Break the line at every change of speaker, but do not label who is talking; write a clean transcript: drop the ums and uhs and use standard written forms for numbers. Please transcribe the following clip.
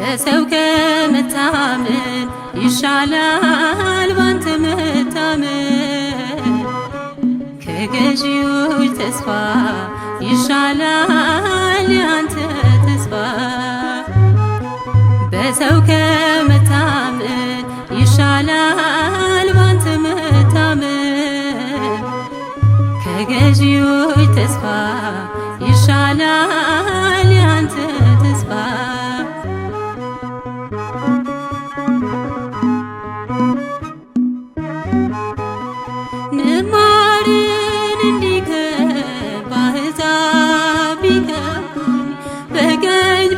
በሰው ከመታመን ይሻላል ባንተ መታመን። ከገዢዎች ተስፋ ይሻላል ያንተ ተስፋ። በሰው ከመታመን ይሻላል ባንተ መታመን። ከገዢዎች ተስፋ ይሻላል ያንተ ተስፋ። ንማርን እንዲከብ አሕዛብ ቢከቡኝ በቀኝ